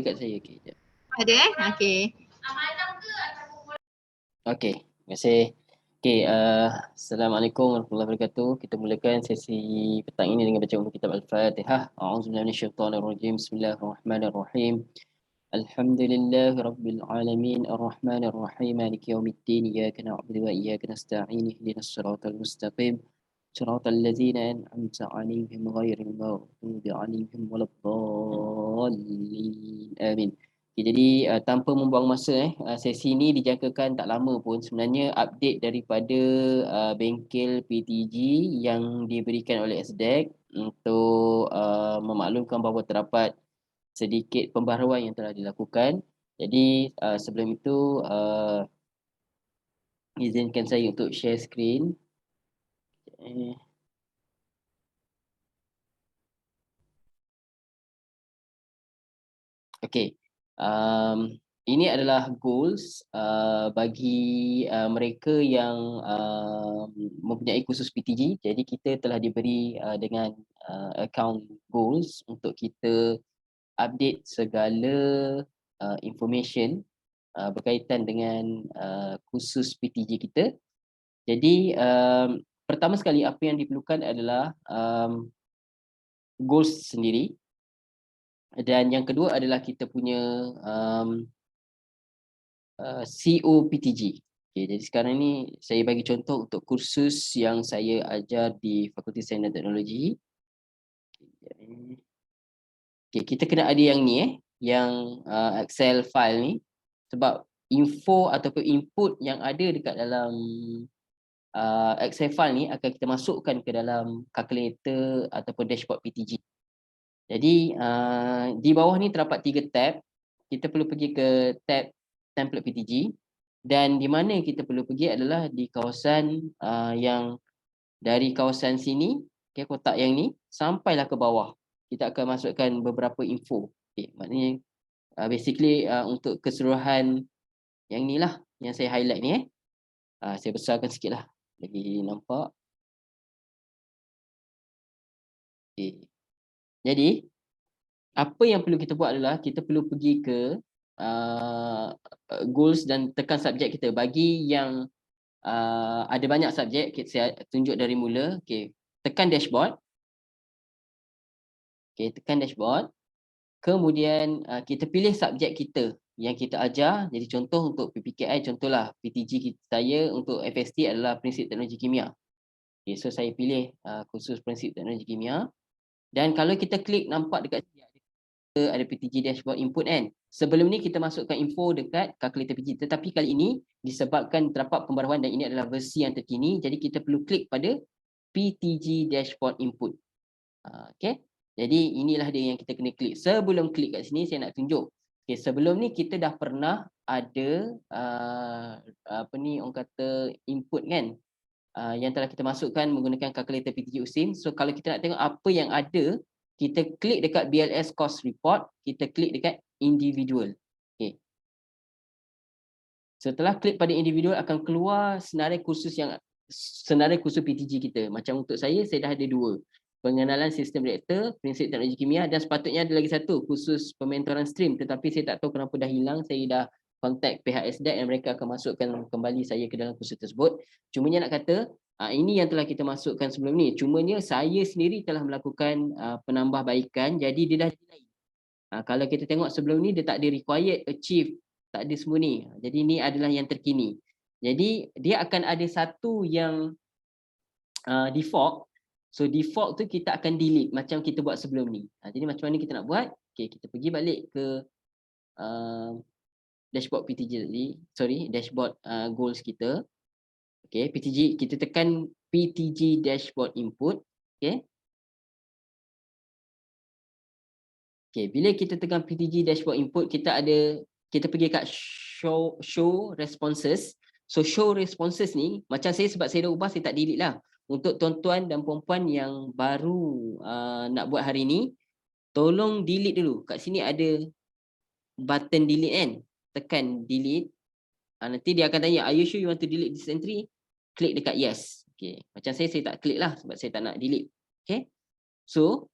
Dekat saya. Okey, jap. Ada Okey. Okey, terima kasih. Okey, Assalamualaikum warahmatullahi wabarakatuh. Kita mulakan sesi petang ini dengan baca kitab Al-Fatihah. A'udzubillahi minasyaitonirrajim. Bismillahirrahmanirrahim. Alhamdulillahi rabbil alamin. Arrahmanirrahim. Maliki yaumiddin. Iyyaka na'budu wa iyyaka nasta'in. Ihdinas siratal mustaqim. Siratal ladzina an'amta 'alaihim ghairil maghdubi 'alaihim waladdallin. Amin. Okay, jadi tanpa membuang masa sesi ini dijangkakan tak lama pun sebenarnya update daripada bengkel PTG yang diberikan oleh SDEC untuk memaklumkan bahawa terdapat sedikit pembaharuan yang telah dilakukan. Jadi sebelum itu izinkan saya untuk share screen. Okey. Ini adalah goals bagi mereka yang mempunyai kursus PTG. Jadi kita telah diberi dengan account goals untuk kita update segala information berkaitan dengan kursus PTG kita. Jadi pertama sekali apa yang diperlukan adalah goals sendiri. Dan yang kedua adalah kita punya COPTG. Okay, jadi sekarang ni saya bagi contoh untuk kursus yang saya ajar di Fakulti Sains dan Teknologi. Okay, kita kena ada yang ni yang Excel file ni, sebab info ataupun input yang ada dekat dalam Excel file ni akan kita masukkan ke dalam calculator ataupun dashboard PTG. Jadi di bawah ni terdapat 3 tab. Kita perlu pergi ke tab template PTG, dan di mana kita perlu pergi adalah di kawasan yang dari kawasan sini, okay, kotak yang ni sampailah ke bawah. Kita akan masukkan beberapa info. Okay, maknanya basically untuk keseluruhan yang ni lah yang saya highlight ni. Saya besarkan sikit lah bagi nampak. Okay. Jadi apa yang perlu kita buat adalah kita perlu pergi ke goals dan tekan subjek kita. Bagi yang ada banyak subjek, saya tunjuk dari mula. Okay, tekan dashboard. Okay, tekan dashboard. Kemudian kita pilih subjek kita yang kita ajar. Jadi contoh untuk PPKI, contohlah PTG saya untuk FST adalah Prinsip Teknologi Kimia. Okay, so saya pilih khusus Prinsip Teknologi Kimia. Dan kalau kita klik, nampak dekat sini ada PTG dashboard input kan. Sebelum ni kita masukkan info dekat calculator PTG, tetapi kali ini disebabkan terdapat pembaruan dan ini adalah versi yang terkini, jadi kita perlu klik pada PTG dashboard input. Okay, jadi inilah dia yang kita kena klik. Sebelum klik kat sini saya nak tunjuk. Okay, sebelum ni kita dah pernah ada apa ni orang kata input kan, yang telah kita masukkan menggunakan calculator PTG USIM. So kalau kita nak tengok apa yang ada, kita klik dekat BLS course report, kita klik dekat individual. Okay. Setelah klik pada individual akan keluar senarai kursus PTG kita. Macam untuk saya dah ada 2. Pengenalan sistem reaktor, prinsip teknologi kimia, dan sepatutnya ada lagi satu, khusus pementoran stream, tetapi saya tak tahu kenapa dah hilang. Saya dah kontak pihak SDEC dan mereka akan masukkan kembali saya ke dalam kursus tersebut. Cumanya nak kata, ini yang telah kita masukkan sebelum ni. Cumanya saya sendiri telah melakukan penambahbaikan, jadi dia dah lain. Kalau kita tengok sebelum ni dia tak ada required, achieve, tak ada semua ni. Jadi ni adalah yang terkini. Jadi dia akan ada satu yang default. So default tu kita akan delete macam kita buat sebelum ni. Jadi macam mana kita nak buat? Okay, kita pergi balik ke dashboard PTG tadi. Sorry, dashboard goals kita. Okay, PTG, kita tekan PTG dashboard input. Okay. Okay, bila kita tekan PTG dashboard input, kita pergi kat show responses. So show responses ni, macam saya sebab saya dah ubah, saya tak delete lah. Untuk tuan-tuan dan puan-puan yang baru nak buat hari ni, tolong delete dulu. Kat sini ada button delete kan. Tekan delete. Nanti dia akan tanya, are you sure you want to delete this entry? Klik dekat yes. Okay. Macam saya tak klik lah sebab saya tak nak delete. Okay. So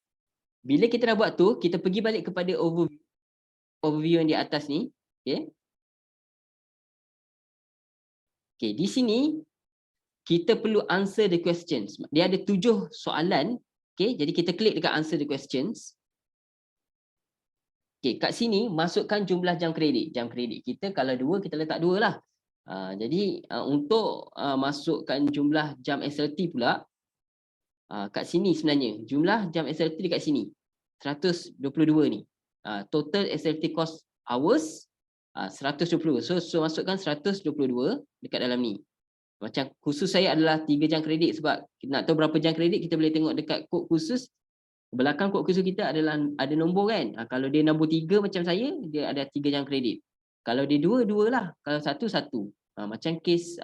bila kita dah buat tu, kita pergi balik kepada overview. overview yang di atas ni. Okey. Okey, di sini kita perlu answer the questions. Dia ada 7 soalan. Okey, jadi kita klik dekat answer the questions. Okey, kat sini masukkan jumlah jam kredit. Jam kredit kita kalau 2 kita letak 2 lah. Jadi untuk masukkan jumlah jam SLT pula, kat sini sebenarnya jumlah jam SLT dekat sini 122 ni. Total SLT cost hours 122. So masukkan 122 dekat dalam ni. Macam khusus saya adalah 3 jam kredit, sebab nak tahu berapa jam kredit kita boleh tengok dekat kod khusus. Belakang kod khusus kita adalah ada nombor kan. Kalau dia nombor 3 macam saya, dia ada 3 jam kredit. Kalau dia 2, 2 lah. Kalau 1, 1. Macam kes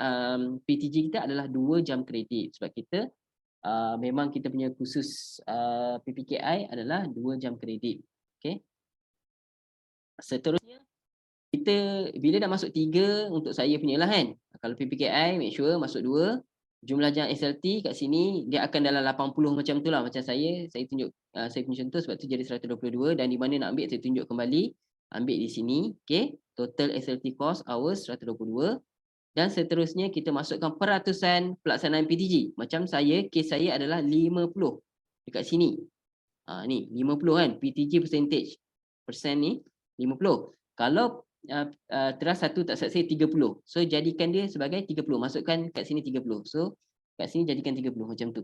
PTG kita adalah 2 jam kredit. Sebab kita memang kita punya khusus PPKI adalah 2 jam kredit. Okay. Seterusnya, kita bila dah masuk 3 untuk saya punya lah kan. Kalau PPKI make sure masuk 2. Jumlah jam SLT kat sini dia akan dalam 80 macam tu lah. Macam saya tunjuk saya punya contoh, sebab tu jadi 122, dan di mana nak ambil saya tunjuk kembali. Ambil di sini, okey. Total SLT cost hours 122, dan seterusnya kita masukkan peratusan pelaksanaan PTG. Macam saya, kes saya adalah 50 dekat sini. Ni 50 kan, PTG percentage. Persen ni 50. Kalau teras satu tak selesai 30. So jadikan dia sebagai 30. Masukkan kat sini 30. So kat sini jadikan 30 macam tu.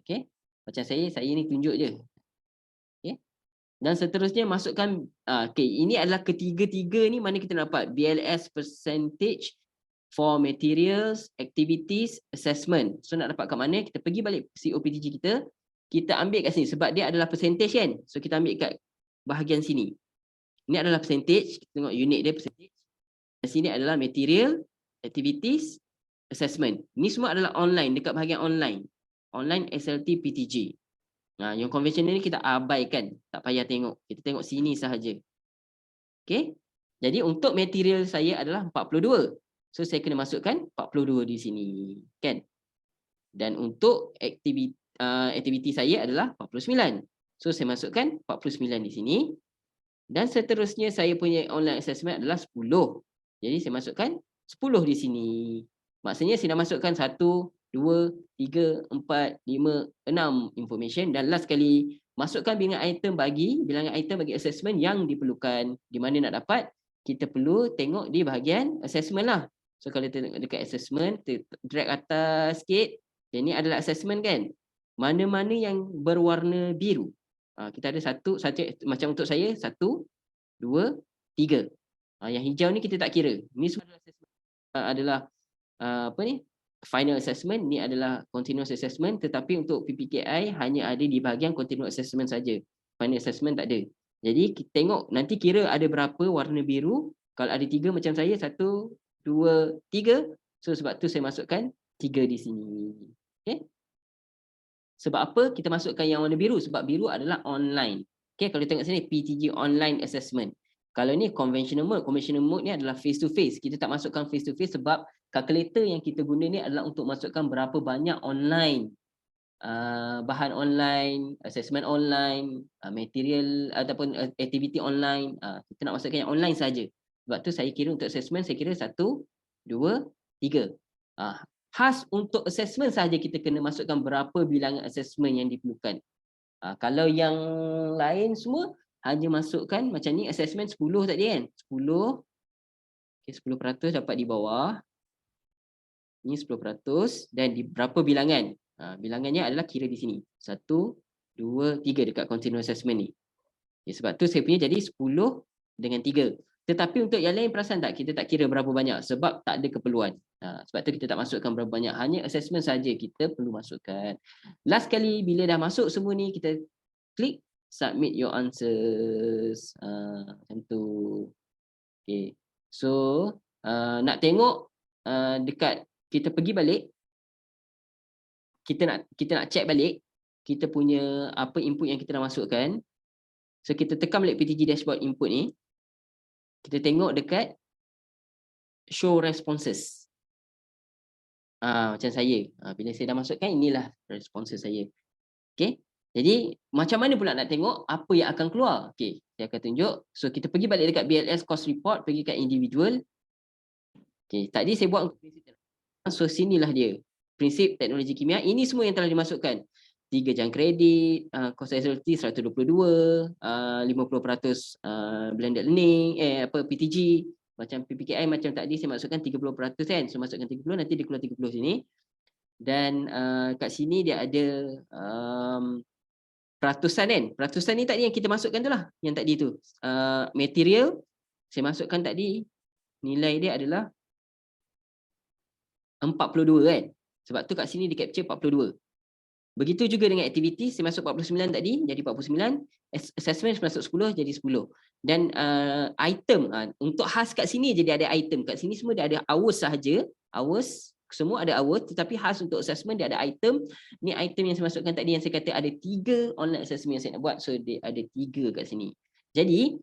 Okey. Macam saya ni tunjuk je. Okey. Dan seterusnya masukkan okey, ini adalah ketiga-tiga ni mana kita dapat BLS percentage for materials, activities, assessment. So nak dapat kat mana, kita pergi balik COPTG kita. Kita ambil kat sini sebab dia adalah percentage kan. So kita ambil kat bahagian sini. Ini adalah percentage, kita tengok unit dia percentage. Dan sini adalah material, activities, assessment. Ini semua adalah online, dekat bahagian online. Online SLT PTG. Yang konvensional ni kita abaikan, tak payah tengok. Kita tengok sini sahaja. Okey. Jadi untuk material saya adalah 42. So saya kena masukkan 42 di sini, kan? Dan untuk aktiviti saya adalah 49. So saya masukkan 49 di sini. Dan seterusnya saya punya online assessment adalah 10. Jadi saya masukkan 10 di sini. Maksudnya saya dah masukkan 1, 2, 3, 4, 5, 6 information. Dan last sekali, masukkan bilangan item bagi assessment yang diperlukan. Di mana nak dapat, kita perlu tengok di bahagian assessment lah. So kalau kita tengok dekat assessment, drag atas sikit. Ini adalah assessment kan. Mana-mana yang berwarna biru. Kita ada satu macam untuk saya 1, 2, 3. Yang hijau ni kita tak kira. Ni semua adalah final assessment. Ni adalah continuous assessment, tetapi untuk PPKI hanya ada di bahagian continuous assessment saja. Final assessment tak ada. Jadi kita tengok nanti kira ada berapa warna biru. Kalau ada 3 macam saya, 1, 2, 3. So sebab tu saya masukkan 3 di sini. Okey. Sebab apa kita masukkan yang warna biru? Sebab biru adalah online. Okay, kalau tengok sini PTG online assessment. Kalau ni conventional mode ni adalah face to face. Kita tak masukkan face to face sebab kalkulator yang kita guna ni adalah untuk masukkan berapa banyak online. Bahan online, assessment online, material ataupun aktiviti online. Kita nak masukkan yang online saja. Sebab tu saya kira untuk assessment saya kira 1, 2, 3. Khas untuk assessment saja kita kena masukkan berapa bilangan assessment yang diperlukan. Kalau yang lain semua hanya masukkan macam ni, assessment 10 tadi kan. 10. Okay, 10% dapat di bawah. Ini 10% dan di berapa bilangan? Bilangannya adalah kira di sini. 1, 2, 3 dekat continuous assessment ni. Okay, sebab tu saya punya jadi 10 dengan 3. Tetapi untuk yang lain perasan tak? Kita tak kira berapa banyak sebab tak ada keperluan. Sebab tu kita tak masukkan berapa banyak. Hanya assessment saja kita perlu masukkan. Last kali bila dah masuk semua ni, kita klik submit your answers. Macam tu. Okay. So nak tengok dekat kita pergi balik. Kita nak check balik kita punya apa input yang kita dah masukkan. So kita tekan balik PTG dashboard input ni. Kita tengok dekat show responses. Macam saya. Bila saya dah masukkan, inilah responses saya. Okay. Jadi macam mana pula nak tengok apa yang akan keluar? Okey, saya akan tunjuk. So kita pergi balik dekat BLS cost report, pergi kat individual. Okey, tadi saya buat untuk prinsip teknologi. So sinilah dia. Prinsip teknologi kimia. Ini semua yang telah dimasukkan. 3 jam kredit, cost SLT 122, 50% blended learning, PTG. Macam PPKI macam tadi saya masukkan 30% kan. So masukkan 30, nanti dia keluar 30 sini. Dan kat sini dia ada peratusan kan. Peratusan ni tadi yang kita masukkan tu lah. Yang tadi tu. Material, saya masukkan tadi. Nilai dia adalah 42 kan. Sebab tu kat sini di capture 42. Begitu juga dengan aktiviti, saya masuk 49 tadi, jadi 49. Assessment masuk 10, jadi 10. Dan item, untuk khas kat sini je dia ada item. Kat sini semua dia ada hours sahaja. Hours, semua ada hours. Tetapi khas untuk assessment dia ada item. Ni item yang saya masukkan tadi, yang saya kata ada 3 online assessment yang saya nak buat. So dia ada 3 kat sini. Jadi,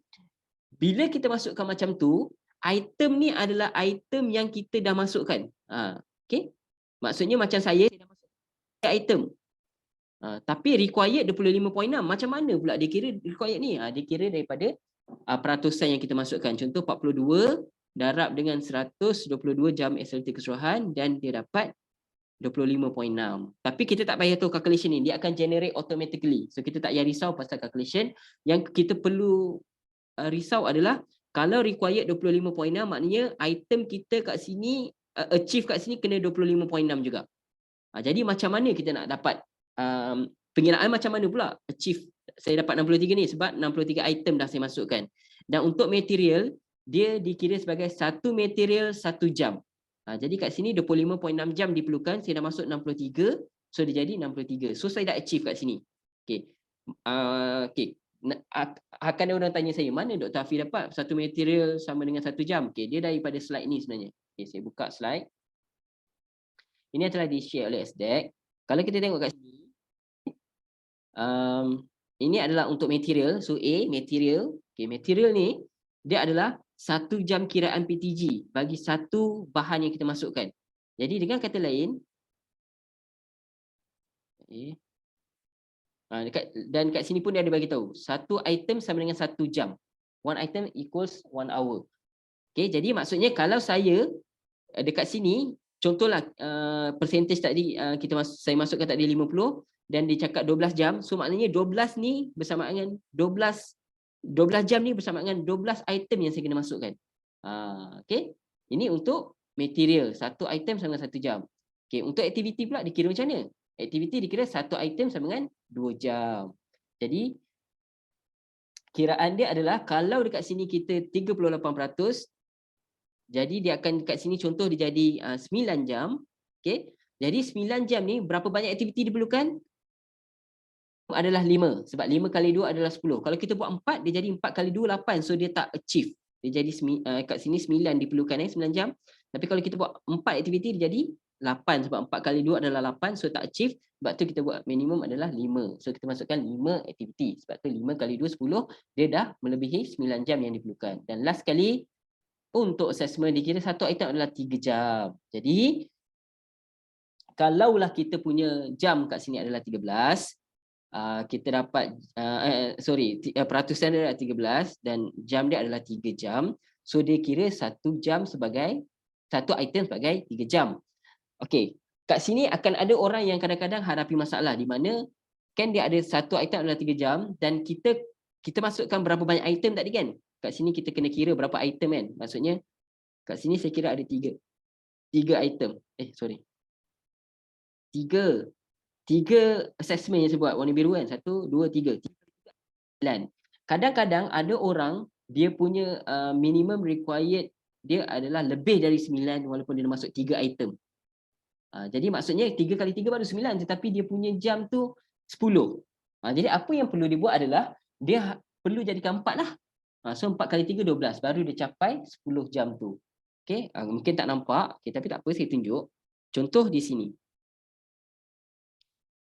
bila kita masukkan macam tu, item ni adalah item yang kita dah masukkan. Okay? Maksudnya macam saya dah masukkan item. Tapi required 25.6. Macam mana pula dia kira required ni? Dia kira daripada peratusan yang kita masukkan. Contoh 42 darab dengan 122 jam SLT keseluruhan dan dia dapat 25.6. Tapi kita tak payah tahu calculation ni. Dia akan generate automatically. So kita tak payah risau pasal calculation. Yang kita perlu risau adalah kalau required 25.6 maknanya item kita kat sini achieve kat sini kena 25.6 juga. Jadi macam mana kita nak dapat pengiraan macam mana pula achieve saya dapat 63 ni sebab 63 item dah saya masukkan. Dan untuk material dia dikira sebagai satu material 1 jam. Jadi kat sini 25.6 jam diperlukan, saya dah masuk 63, so dia jadi 63. So saya dah achieve kat sini. Okey. Okey. Akan ada orang tanya saya, mana Dr. Hafiz dapat satu material sama dengan 1 jam? Okey, dia daripada slide ni sebenarnya. Okey, saya buka slide. Ini telah di-share oleh SDEC. Kalau kita tengok kat sini, ini adalah untuk material. So A, material. Okay, material ni, dia adalah 1 jam kiraan PTG bagi satu bahan yang kita masukkan. Jadi dengan kata lain, dan kat sini pun dia ada bagi tahu, satu item sama dengan 1 jam. One item equals 1 hour. Okay, jadi maksudnya kalau saya dekat sini, contohlah percentage tadi saya masukkan tadi 50 dan dia cakap 12 jam, so maknanya 12 ni bersama dengan 12 jam ni bersama dengan 12 item yang saya kena masukkan. Okey. Ini untuk material, satu item sama dengan 1 jam. Okey, untuk aktiviti pula dikira macam mana? Aktiviti dikira satu item sama dengan 2 jam. Jadi kiraan dia adalah kalau dekat sini kita 38%, jadi dia akan kat sini contoh dia jadi 9 jam. Okey. Jadi 9 jam ni berapa banyak aktiviti diperlukan? Adalah 5. Sebab 5 kali 2 adalah 10. Kalau kita buat 4, dia jadi 4 kali 2, 8. So dia tak achieve. Dia jadi kat sini 9 diperlukan 9 jam. Tapi kalau kita buat 4 aktiviti, dia jadi 8. Sebab 4 kali 2 adalah 8. So tak achieve. Sebab tu kita buat minimum adalah 5. So kita masukkan 5 aktiviti. Sebab tu 5 kali 2, 10. Dia dah melebihi 9 jam yang diperlukan. Dan last kali, untuk assessment dikira satu item adalah 3 jam. Jadi, kalaulah kita punya jam kat sini adalah 13, kita dapat peratusan dia adalah 13 dan jam dia adalah 3 jam. So dia kira satu jam sebagai satu item sebagai 3 jam. Okey, kat sini akan ada orang yang kadang-kadang hadapi masalah di mana kan dia ada satu item adalah 3 jam dan kita masukkan berapa banyak item tadi kan? Kat sini kita kena kira berapa item kan? Maksudnya kat sini saya kira ada 3 item. Tiga assessment yang saya buat warna biru kan, 1, 2, 3. Kadang-kadang ada orang dia punya minimum required dia adalah lebih dari 9 walaupun dia masuk 3 item. Jadi maksudnya 3 kali 3 baru 9 tetapi dia punya jam tu 10. Jadi apa yang perlu dibuat adalah dia perlu jadikan 4 lah. So 4 kali 3 12 baru dia capai 10 jam tu. Okey, mungkin tak nampak, tapi tak apa saya tunjuk. Contoh di sini.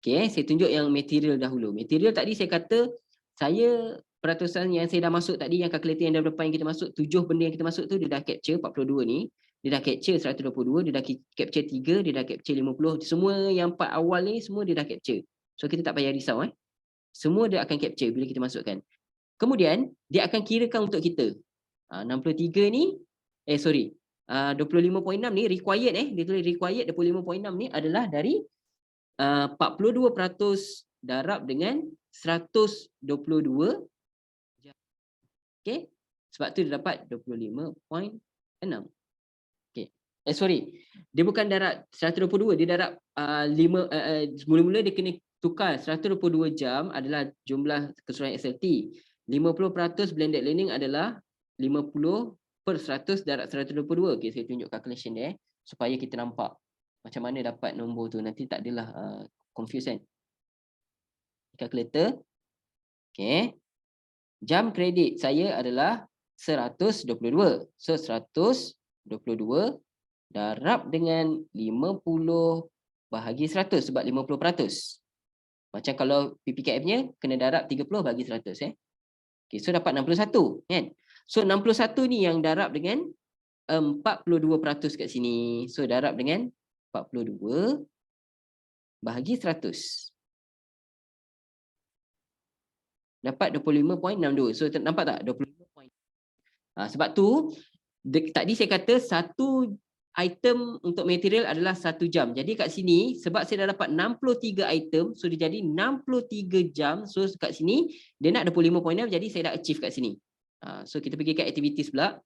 Okey, saya tunjuk yang material dahulu. Material tadi saya kata peratusan yang saya dah masuk tadi, yang kalkulator yang dah depan yang kita masuk, 7 benda yang kita masuk tu dia dah capture 42 ni. Dia dah capture 122, dia dah capture 3, dia dah capture 50. Semua yang part awal ni semua dia dah capture. So kita tak payah risau Semua dia akan capture bila kita masukkan. Kemudian dia akan kirakan untuk kita. 63 ni 25.6 ni required dia tulis required 25.6 ni adalah dari 42% darab dengan 122 jam. Okey. Sebab tu dia dapat 25.6. Okey. Dia bukan darab 122, dia darab 5 mula-mula dia kena tukar 122 jam adalah jumlah keseluruhan SLT. 50% blended learning adalah 50% darab 122. Okey, saya tunjuk calculation dia supaya kita nampak macam mana dapat nombor tu. Nanti tak adalah confuse kan. Calculator. Okey. Jam kredit saya adalah 122. So 122 darab dengan 50 bahagi 100 sebab 50%. Macam kalau PPKM-nya kena darab 30 bahagi 100 Okey, so dapat 61 kan. So 61 ni yang darab dengan 42% kat sini. So darab dengan 42 bahagi 100. Dapat 25.62. So nampak tak? 25. Sebab tu tadi saya kata satu item untuk material adalah 1 jam. Jadi kat sini sebab saya dah dapat 63 item, so dia jadi 63 jam. So kat sini dia nak 25.6, jadi saya dah achieve kat sini. So kita pergi ke activities pula.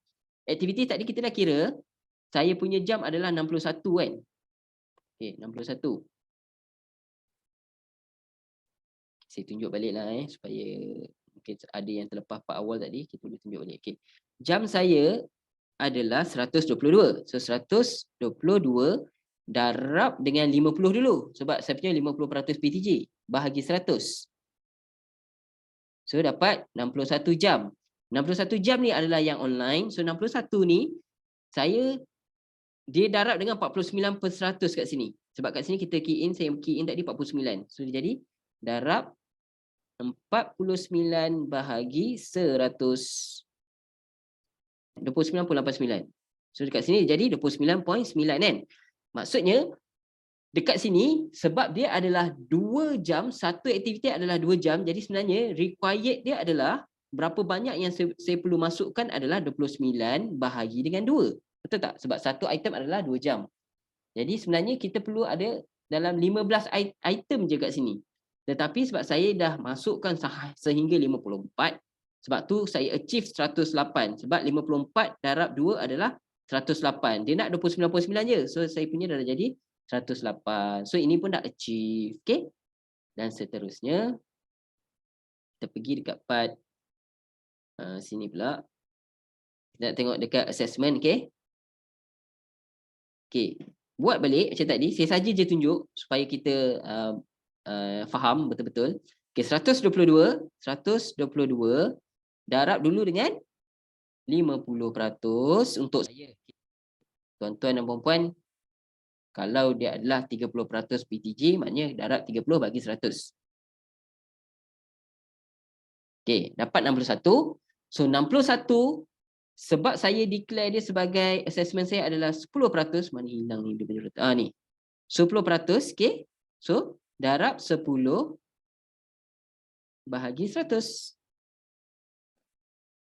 Activities tadi kita dah kira saya punya jam adalah 61 kan. Okey, 61. Saya tunjuk baliklah supaya mungkin ada yang terlepas part awal tadi, kita boleh tunjuk balik. Okey. Jam saya adalah 122. So 122 darab dengan 50 dulu sebab saya punya 50% PTG bahagi 100. So dapat 61 jam. 61 jam ni adalah yang online. So 61 ni dia darab dengan 49% kat sini. Sebab kat sini kita key in, saya key in tadi 49. So dia jadi darab 49 bahagi 100. 29.89. So dekat sini jadi 29.9 kan. Maksudnya dekat sini sebab dia adalah 2 jam, satu aktiviti adalah 2 jam, jadi sebenarnya required dia adalah berapa banyak yang saya perlu masukkan adalah 29 bahagi dengan 2. Betul tak? Sebab satu item adalah 2 jam. Jadi sebenarnya kita perlu ada dalam 15 item je kat sini. Tetapi sebab saya dah masukkan sehingga 54, sebab tu saya achieve 108. Sebab 54 darab 2 adalah 108. Dia nak 29.9 je. So saya punya dah jadi 108. So ini pun dah achieve. Okay. Dan seterusnya. Kita pergi dekat part sini pula. Kita nak tengok dekat assessment. Okay. Okay. Buat balik macam tadi. Saya saja je tunjuk supaya kita faham betul-betul. Okay. 122 darab dulu dengan 50% untuk saya. Tuan-tuan dan puan-puan, kalau dia adalah 30% PTG, maknanya darab 30 bagi 100. Okey, dapat 61. So 61 sebab saya declare dia sebagai assessment saya adalah 10%, mana hilang ni dia punya ni. 10%, okey. So darab 10 bahagi 100.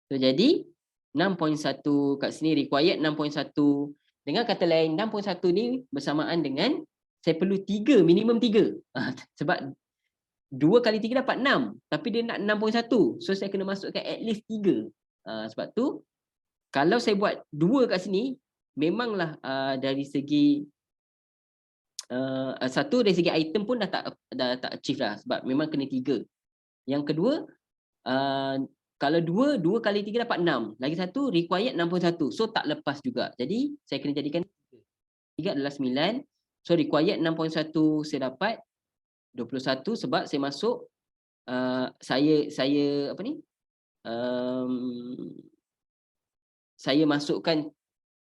So jadi 6.1 kat sini required 6.1. Dengan kata lain 6.1 ni bersamaan dengan saya perlu 3, minimum 3. Sebab 2 kali 3 dapat 6, tapi dia nak 6.1. So saya kena masukkan at least 3. Sebab tu kalau saya buat 2 kat sini memanglah dari segi satu dari segi item pun dah tak achieve lah sebab memang kena 3. Yang kedua kalau 2 kali 3 dapat 6. Lagi satu required 6.1. So tak lepas juga. Jadi saya kena jadikan 3 adalah 9. So required 6.1 saya dapat 21 sebab saya masuk saya apa ni? Saya masukkan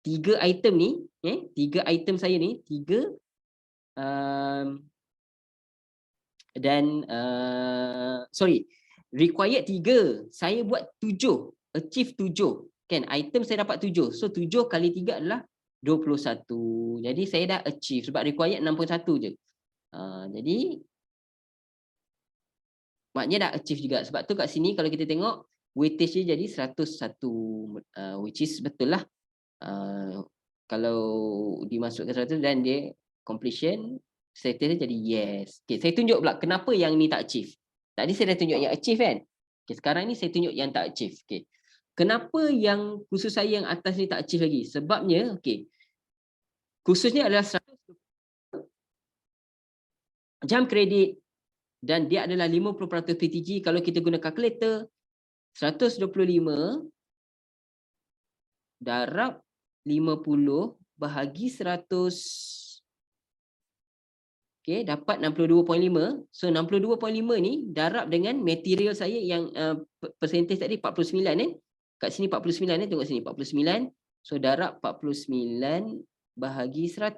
3 item ni, 3 item saya ni, 3 dan required 3, saya buat 7, achieve 7 kan, item saya dapat 7. So 7 kali 3 adalah 21. Jadi saya dah achieve sebab required 6.1 je. Jadi maknanya dah achieve juga. Sebab tu kat sini kalau kita tengok weightage dia jadi 101, which is betul lah. Kalau dimasukkan 100 dan dia completion status dia jadi yes. Okay, saya tunjuk pula kenapa yang ni tak achieve. Tadi saya dah tunjuk yang achieve kan. Okay, sekarang ni saya tunjuk yang tak achieve. Okay. Kenapa yang kursus saya yang atas ni tak achieve lagi? Sebabnya, okay, kursusnya adalah 100 jam kredit dan dia adalah 50% PTG. Kalau kita guna kalkulator, 125 darab 50 bahagi 100, okay, dapat 62.5. So 62.5 ni darab dengan material saya yang percentage tadi 49 kan. Kat sini 49 tengok sini 49. So darab 49 bahagi 100.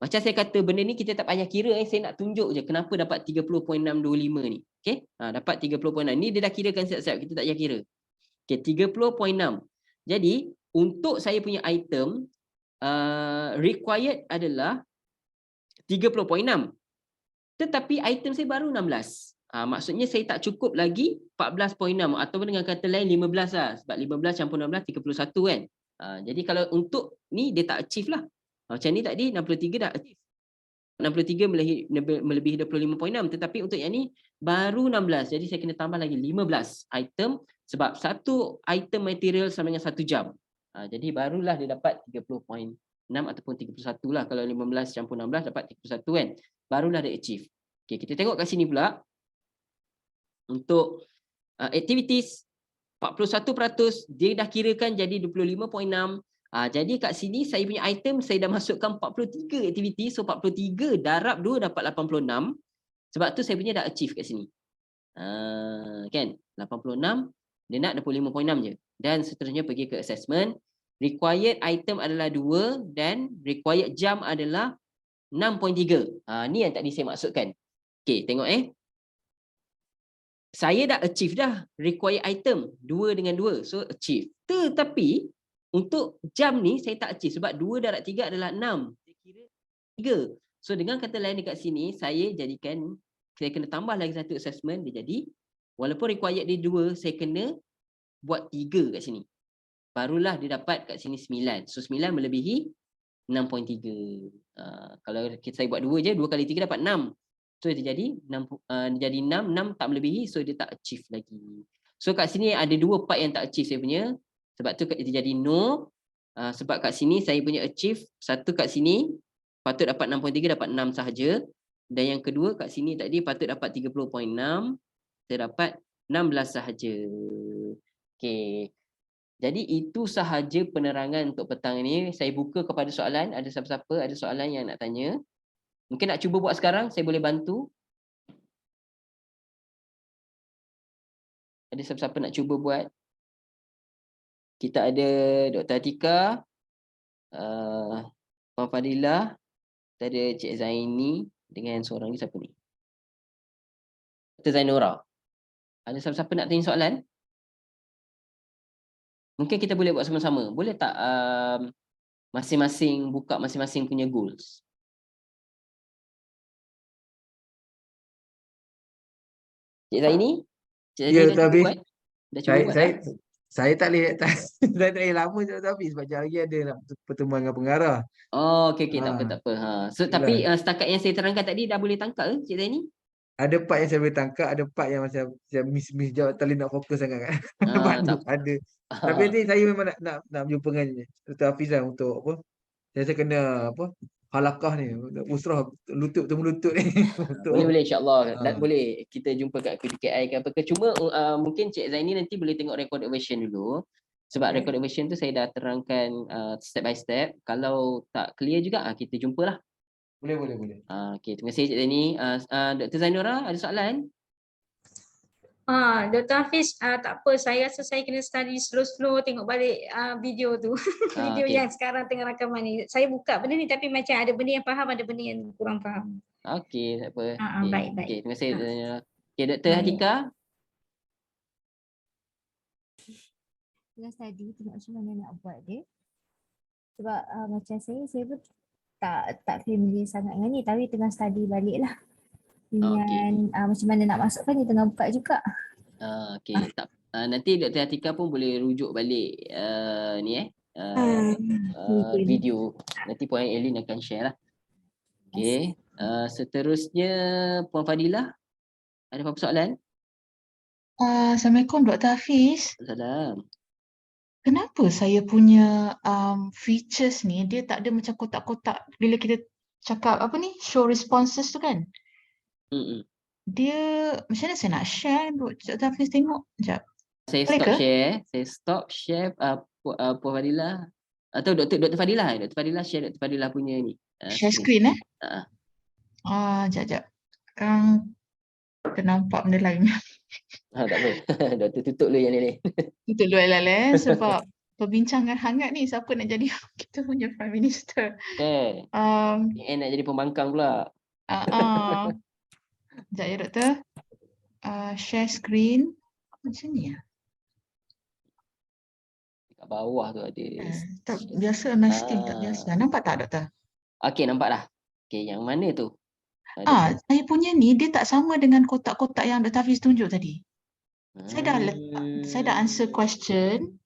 Macam saya kata benda ni kita tak payah kira, saya nak tunjuk je kenapa dapat 30.625 ni. Okey? Dapat 30.6. Ni dia dah kirakan siap-siap, kita tak payah kira. Okey, 30.6. Jadi untuk saya punya item required adalah 30.6. Tetapi item saya baru 16. Maksudnya saya tak cukup lagi 14.6 ataupun dengan kata lain 15 lah. Sebab 15 campur 16 31 kan. Jadi kalau untuk ni dia tak achieve lah. Macam ni tadi 63 dah achieve. 63 melebihi 25.6. Tetapi untuk yang ni baru 16. Jadi saya kena tambah lagi 15 item. Sebab satu item material sama dengan 1 jam. Jadi barulah dia dapat 30.6 ataupun 31 lah. Kalau 15 campur 16 dapat 31 kan. Barulah dia achieve. Okay, kita tengok kat sini pula. Untuk activities 41% dia dah kirakan jadi 25.6. Jadi kat sini saya punya item saya dah masukkan 43 aktiviti. So 43 darab 2 dapat 86. Sebab tu saya punya dah achieve kat sini. Kan? 86 dia nak 25.6 je. Dan seterusnya pergi ke assessment. Required item adalah 2 dan required jam adalah 6.3. Ni yang tadi saya maksudkan. Okay, tengok saya dah achieve dah required item 2 dengan 2. So achieve. Tetapi untuk jam ni saya tak achieve sebab 2 darab 3 adalah 6. Saya kira 3. So dengan kata lain dekat sini saya jadikan saya kena tambah lagi satu assessment dia jadi walaupun required dia 2 saya kena buat 3 kat sini. Barulah dia dapat kat sini 9. So 9 melebihi 6.3. Kalau saya buat 2 je 2 kali 3 dapat 6. So dia jadi 6 jadi 6 tak melebihi so dia tak achieve lagi. So kat sini ada 2 part yang tak achieve saya punya. Sebab tu dia jadi no. Sebab kat sini saya punya achieve satu kat sini patut dapat 6.3 dapat 6 sahaja. Dan yang kedua kat sini tadi patut dapat 30.6 saya dapat 16 sahaja. Okey. Jadi itu sahaja penerangan untuk petang ini. Saya buka kepada soalan. Ada siapa-siapa ada soalan yang nak tanya? Mungkin nak cuba buat sekarang, saya boleh bantu. Ada siapa-siapa nak cuba buat? Kita ada Dr. Atika, Puan Fadilah, kita ada Cik Zaini dengan seorang ni siapa ni? Dr. Zainora. Ada siapa-siapa nak tanya soalan? Mungkin kita boleh buat sama-sama. Boleh tak masing-masing buka masing-masing punya goals? Cik Zaini? Cik Zaini dah cuba buat? Dah cuba buat tak? Saya tak boleh saya tak boleh lama tapi sebab lagi ada nak pertemuan dengan pengarah. Oh, okey tak apa. So Itulah. tapi setakat yang saya terangkan tadi dah boleh tangkap ke Cik Zaini? Ada part yang saya boleh tangkap, ada part yang macam miss jawab tak boleh nak fokus sangat kan. Banyak ada. Tapi nanti saya memang nak berjumpa dengan Dr. Hafizah untuk apa? Saya kena apa? Halakah ni, usrah lutut temu lutut ni. Boleh insya-Allah. Boleh kita jumpa kat PDKI ke apa ke. Cuma mungkin Cik Zaini nanti boleh tengok recorded version dulu. Sebab recorded version tu saya dah terangkan step by step. Kalau tak clear juga kita jumpalah. Boleh. Okey, terima kasih Cik Zaini. Dr. Zainora ada soalan? Dr. Hafiz, tak apa, saya rasa saya kena study slow-slow tengok balik video tu. Video yang sekarang tengah rakaman ni. Saya buka benda ni tapi macam ada benda yang faham, ada benda yang kurang faham. Okey, tak apa. Baik. Okey, terima kasih Dr. Zainora. Okey, Dr. Hatika. Tengah study, tengok macam mana nak buat dia. Sebab macam saya pun tak familiar sangat dengan ni tapi tengah study balik lah. dengan macam mana nak masukkan dia tengah buka juga. Okey, tak. Nanti Dr. Atika pun boleh rujuk balik video. Nanti Puan Elin akan share lah. Okey. Seterusnya Puan Fadilah, ada apa-apa soalan? Assalamualaikum Dr. Hafiz. Salam. Kenapa saya punya features ni dia tak ada macam kotak-kotak bila kita cakap apa ni show responses tu kan? Dia macam mana saya nak share Dr. Hafiz tengok sekejap. Saya stop share Puan Fadilah atau Dr. Fadilah. Dr. Fadilah share Dr. Fadilah punya ni. Share screen sekejap. Sekarang ternampak benda lain. Tak apa. Doktor tutup dulu yang ni. Tutup dulu sebab perbincangan hangat ni siapa nak jadi kita punya Prime Minister. Nak jadi pembangkang pula. Sekejap ya doktor. Share screen. Macam ni ya? Kat bawah tu ada. Tak biasa nasty, tak biasa. Nampak tak doktor? Okey, nampak dah. Okey, yang mana tu? Saya punya ni dia tak sama dengan kotak-kotak yang Dr. Hafiz tunjuk tadi. Saya dah answer question.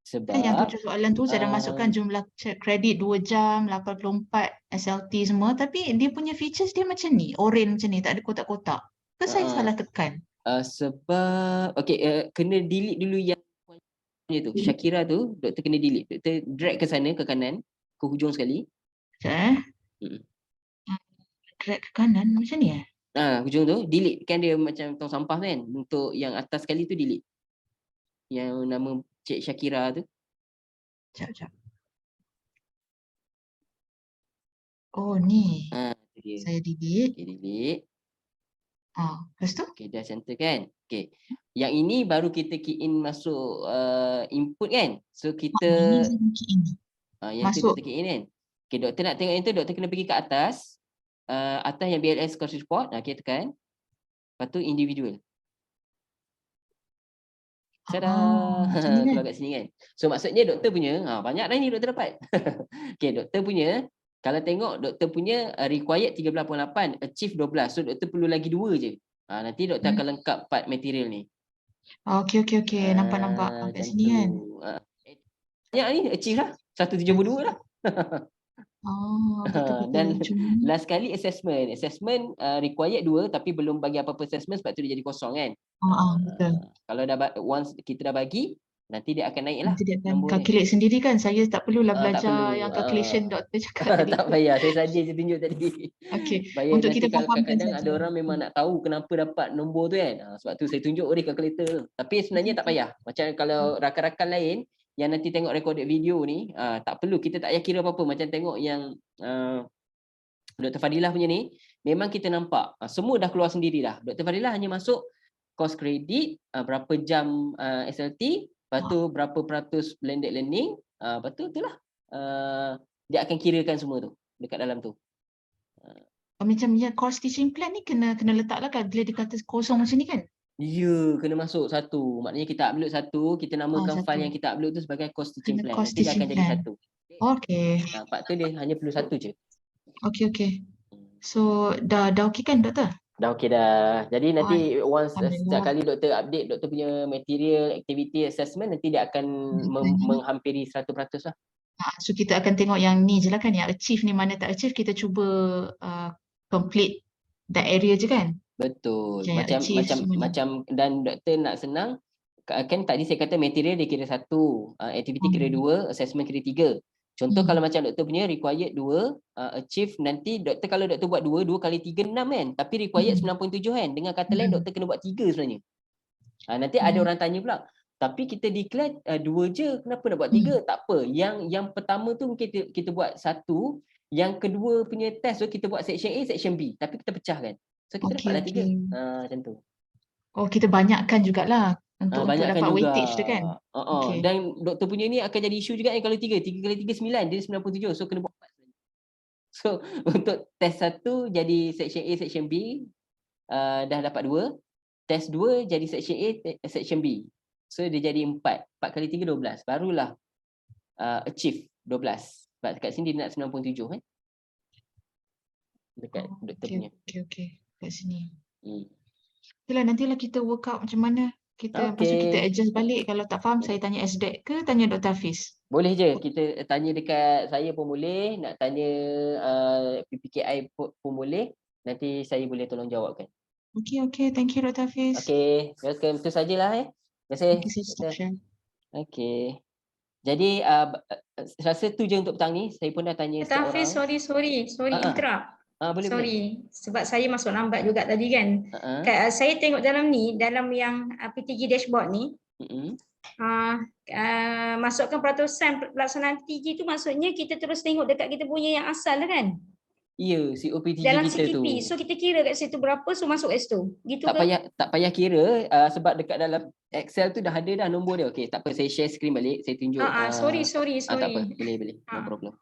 Sebab yang 7 soalan tu saya dah masukkan jumlah kredit 2 jam, 84 SLT semua, tapi dia punya features dia macam ni, orange macam ni, tak ada kotak-kotak. Ke saya salah tekan? Sebab kena delete dulu yang tu. Shakira tu, doktor kena delete. Doktor drag ke sana, ke kanan, ke hujung sekali. Drag ke kanan macam ni hujung tu delete, kan dia macam tong sampah tu kan. Untuk yang atas sekali tu delete. Yang nama Cik Shakira tu. Sekejap. Oh ni. Saya delete. Okay, delete. Lepas tu? Okay, dah center kan. Okay. Yang ini baru kita key in masuk input kan. So kita yang tu kita key in kan. Okay, doktor nak tengok yang tu, doktor kena pergi ke atas. Atas yang BLS course report. Okay, tekan. Lepas tu individual. Tada. Keluar kat sini kan. So maksudnya doktor punya, banyak dah ni doktor dapat. Okay, doktor punya, kalau tengok doktor punya required 13.8, achieve 12. So doktor perlu lagi 2 je. Nanti doktor akan lengkap part material ni. Okey. Nampak kat sini kan. Banyak ni, achieve lah. 172 lah. Betul. Dan last kali assessment required 2 tapi belum bagi apa-apa assessment sebab tu dia jadi kosong kan. Betul. Kalau dah once kita dah bagi, nanti dia akan naik lah. Nanti dia akan calculate sendiri kan. Saya tak perlulah belajar yang calculation doktor cakap tadi. Tak payah, saya saja je tunjuk tadi. Okey. Untuk kita fahamkan kadang ada orang memang nak tahu kenapa dapat nombor tu kan. Sebab tu saya tunjuk calculator. Tapi sebenarnya tak payah. Macam kalau rakan-rakan lain yang nanti tengok recorded video ni, tak perlu, kita tak payah kira apa-apa. Macam tengok yang Dr. Fadilah punya ni, memang kita nampak semua dah keluar sendiri dah. Dr. Fadilah hanya masuk course credit, berapa jam SLT, lepas tu berapa peratus blended learning, lepas tu itulah dia akan kirakan semua tu dekat dalam tu. Macam yang course teaching plan ni kena letak lah kan bila dia kata kosong macam ni kan? Ya, kena masuk satu. Maknanya kita upload satu, kita namakan file yang kita upload tu sebagai course teaching plan. Nanti dia akan jadi satu. Okey. Part tu dia hanya perlu satu je. Okey. So dah okey kan doktor? Dah okey dah. Jadi nanti once setiap kali doktor update doktor punya material, activity, assessment, nanti dia akan menghampiri 100% lah. So kita akan tengok yang ni je lah kan, yang achieve ni, mana tak achieve kita cuba complete that area je kan? Betul. Macam dan doktor nak senang, kan tadi saya kata material dia kira 1, activity kira 2, assessment kira 3. Contoh kalau macam doktor punya required 2, achieve nanti doktor, kalau doktor buat 2 kali 3 6 kan, tapi required 9.7 kan. Dengan kata lain doktor kena buat 3 sebenarnya. Nanti ada orang tanya pula, tapi kita declare 2 je, kenapa nak buat 3? Tak apa. Yang pertama tu kita buat 1, yang kedua punya test tu kita buat section A, section B, tapi kita pecahkan. So kita dapatlah 3. Macam tu. Oh, kita banyakkan jugalah untuk dapat juga weightage tu kan. Dan doktor punya ni akan jadi isu juga yang kalau 3 kali 3 9, dia 97. So kena buat 4 sebenarnya. So untuk test 1 jadi section A, section B, dah dapat 2. Test 2 jadi section A, section B. So dia jadi 4 kali 3 12. Barulah achieve 12. Sebab dekat sini dia nak 97 kan. Dekat doktor punya. Okey. kat sini. Hmm. Itulah nantilah kita work out macam mana. Lepas tu kita Okey. adjust balik. Kalau tak faham saya tanya SDEC ke tanya Dr. Hafiz. Boleh je kita tanya dekat saya pun boleh, nak tanya PPKI pun boleh. Nanti saya boleh tolong jawabkan. Okey. Thank you Dr. Hafiz. Okey, welcome. Itu sajalah Terima kasih. Okey, saya stop share. Okey. Jadi rasa tu je untuk petang ni. Saya pun dah tanya Dr. setiap Hafiz, orang. sorry interrupt. Boleh. Sorry, sebab saya masuk lambat juga tadi kan. Saya tengok dalam yang PTG dashboard ni, masukkan peratusan pelaksanaan PTG tu maksudnya kita terus tengok dekat kita punya yang asal kan? Ya, COPTG Dalam kita tu. CTP. So kita kira kat situ berapa, so masuk kat situ. Gitu ke? Tak payah kira sebab dekat dalam Excel tu dah ada dah nombor dia. Okey, tak apa, saya share screen balik, saya tunjuk. Sorry. Tak apa, boleh. No problem.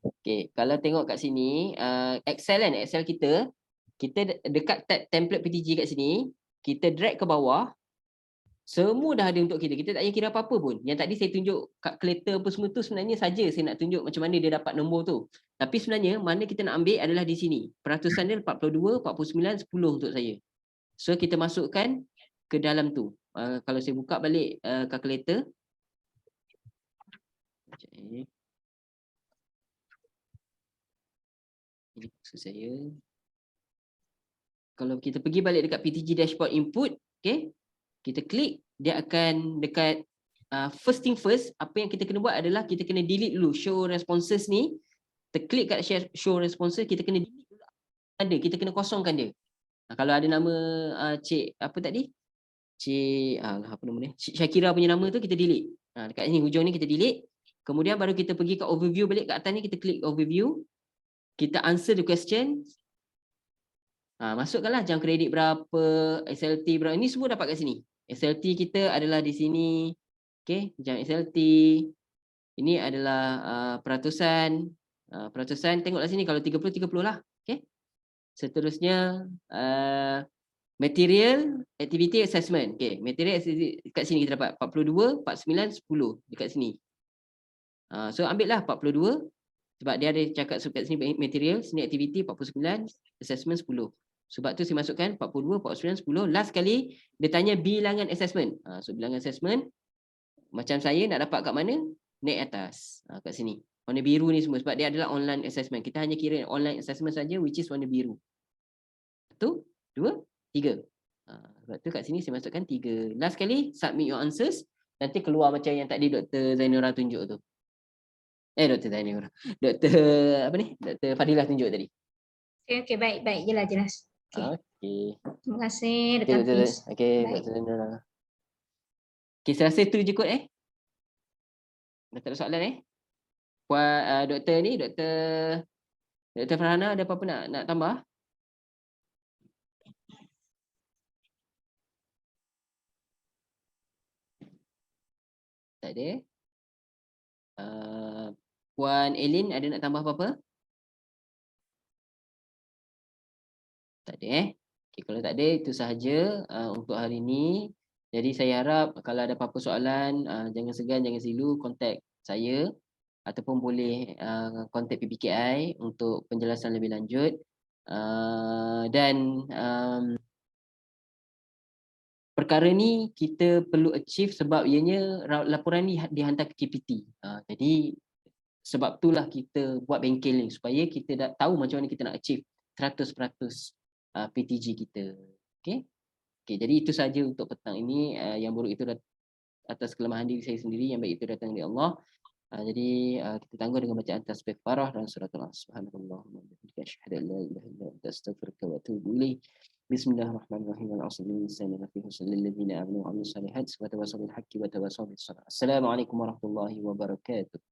Okey, kalau tengok kat sini, Excel kan, Excel kita dekat tab template PTG kat sini, kita drag ke bawah, semua dah ada untuk kita. Kita tak payah kira apa-apa pun. Yang tadi saya tunjuk calculator apa semua tu sebenarnya saja saya nak tunjuk macam mana dia dapat nombor tu. Tapi sebenarnya mana kita nak ambil adalah di sini. Peratusan dia 42, 49, 10 untuk saya. So kita masukkan ke dalam tu. Kalau saya buka balik calculator. Ini maksud saya. Kalau kita pergi balik dekat PTG dashboard input, okay, kita klik, dia akan dekat first thing first, apa yang kita kena buat adalah kita kena delete dulu show responses ni. Kita klik kat show responses, kita kena delete dulu. Kita kena kosongkan dia. Kalau ada nama Cik apa tadi? Cik apa nama dia? Cik Syakira punya nama tu kita delete. Dekat sini hujung ni kita delete. Kemudian baru kita pergi ke overview balik kat atas ni, kita klik overview. Kita answer the question. Masukkanlah jam kredit berapa, SLT berapa. Ini semua dapat kat sini. SLT kita adalah di sini. Okey, jam SLT. Ini adalah peratusan. Peratusan tengoklah sini kalau 30 lah. Okey. Seterusnya material activity assessment. Okey, material kat sini kita dapat 42, 49, 10 dekat sini. So ambil lah 42 sebab dia ada cakap kat sini material, sini activity 49, assessment 10. Sebab tu saya masukkan 42, 49, 10. Last kali dia tanya bilangan assessment. So bilangan assessment macam saya nak dapat kat mana? Naik atas. Kat sini. Warna biru ni semua sebab dia adalah online assessment. Kita hanya kira online assessment saja which is warna biru. 1, 2, 3. Sebab tu kat sini saya masukkan 3. Last kali submit your answers. Nanti keluar macam yang tadi Dr. Zainura tunjuk tu. Dr. Zainura. Dr. Fadilah tunjuk tadi. Okey, baik. Jelas. Okey. Terima kasih Dr. Hafiz. Okey, Dr. Zainura. Okey, saya rasa tu je kot Dah tak ada soalan Puan doktor ni, Dr. Farhana ada apa-apa nak tambah? Tak ada. Puan Elin ada nak tambah apa-apa? Tak ada Okay, kalau tak ada itu sahaja untuk hari ini. Jadi saya harap kalau ada apa-apa soalan jangan segan, jangan silu kontak saya ataupun boleh kontak PPKI untuk penjelasan lebih lanjut. Dan perkara ni kita perlu achieve sebab ianya laporan ni dihantar ke KPT. Jadi sebab itulah kita buat bengkel ni supaya kita dah tahu macam mana kita nak achieve 100% PTG kita. Okey, jadi itu saja untuk petang ini. Yang buruk itu atas kelemahan diri saya sendiri, yang baik itu datang dari Allah. Jadi kita tangguh dengan bacaan tasbih farah dan surat Al-Asr. Subhanallahumma wa bihamdika asyhadu an la ilaha illa anta astaghfiruka wa atubu ilaik. Bismillahirrahmanirrahim. Al-'asri insana lafi khusr lil ladzina amanu wa 'amilus solihat wa tawassaw bil haqqi wa tawassaw bis sabr. Assalamualaikum warahmatullahi wabarakatuh.